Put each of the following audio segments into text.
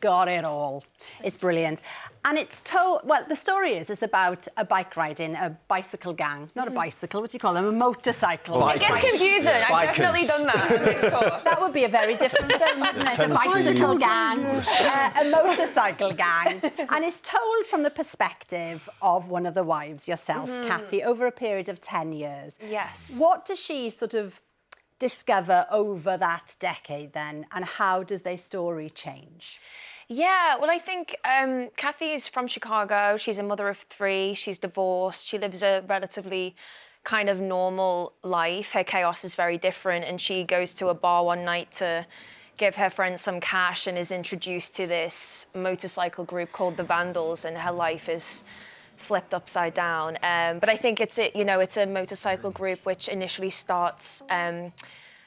got it all. It's brilliant. And it's told, well, the story is about a bicycle gang. Not a bicycle, what do you call them? A motorcycle. It gets confusing. I've definitely done that on this tour. That would be a very different film, wouldn't it? A bicycle gang, a motorcycle gang. And it's told from the perspective of one of the wives, yourself, Kathy, over a period of 10 years. Yes. What does she sort of discover over that decade then, and how does their story change? Yeah, well, I think Kathy's from Chicago. She's a mother of 3. She's divorced. She lives a relatively kind of normal life. Her chaos is very different, and she goes to a bar one night to give her friend some cash and is introduced to this motorcycle group called the Vandals, and her life is flipped upside down. But I think it's a motorcycle group which initially starts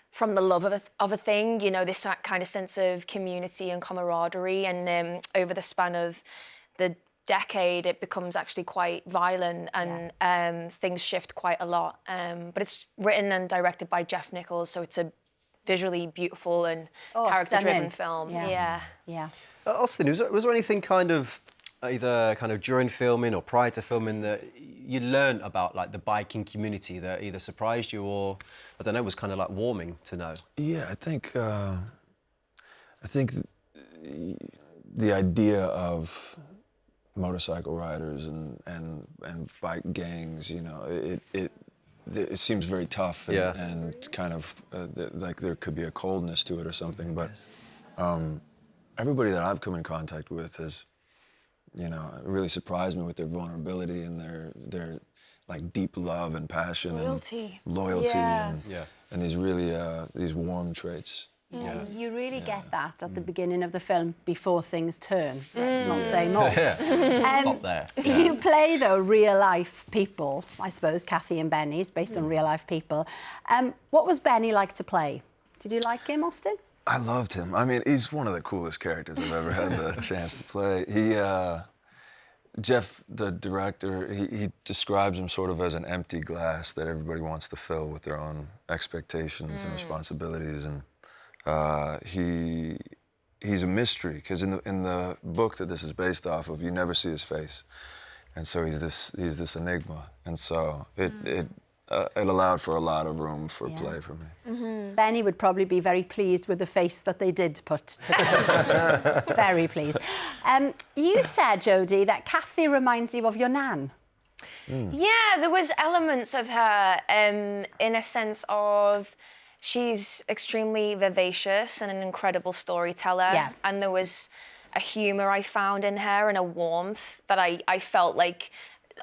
from the love of a thing, this kind of sense of community and camaraderie. And over the span of the decade, it becomes actually quite violent, and things shift quite a lot. But it's written and directed by Jeff Nichols, so it's a visually beautiful and character-driven film. Yeah. Austin, was there anything kind of either during filming or prior to filming that you learned about, like, the biking community that either surprised you or, I don't know, was kind of like warming to know? Yeah, I think the idea of motorcycle riders and bike gangs, it seems very tough and kind of like there could be a coldness to it or something. But everybody that I've come in contact with has, really surprised me with their vulnerability and their like deep love and passion Loyalty. and loyalty and these really these warm traits. You really get that at the beginning of the film before things turn. Let's not say more. Stop there. You play, though, real-life people. I suppose Kathy and Benny is based on real-life people. What was Benny like to play? Did you like him, Austin? I loved him. I mean, he's one of the coolest characters I've ever had the chance to play. Jeff, the director, he describes him sort of as an empty glass that everybody wants to fill with their own expectations and responsibilities. And he's a mystery, because in the book that this is based off of, you never see his face, and so he's this enigma, and so it allowed for a lot of room for play for me. Benny would probably be very pleased with the face that they did put to the very pleased. You said, Jodie, that Kathy reminds you of your nan. Yeah, there was elements of her in a sense of she's extremely vivacious and an incredible storyteller. Yeah. And there was a humour I found in her and a warmth that I felt like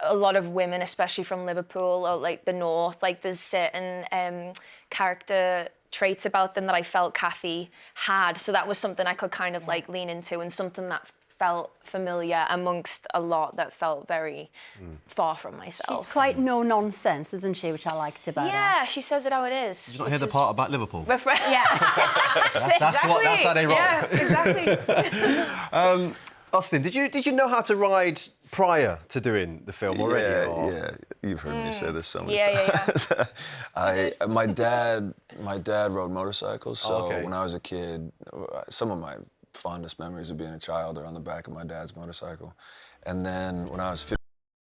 a lot of women, especially from Liverpool or like the North, like there's certain character traits about them that I felt Kathy had. So that was something I could kind of like lean into, and something that felt familiar amongst a lot that felt very far from myself. She's quite no-nonsense, isn't she, which I liked about her. Yeah, she says it how it is. Did you not hear the part about Liverpool? Yeah. That's how they roll. Yeah, exactly. Austin, did you know how to ride prior to doing the film already? Yeah, you've heard me say this so many times. My dad rode motorcycles, so when I was a kid, some of my fondest memories of being a child are on the back of my dad's motorcycle. And then when I was 15,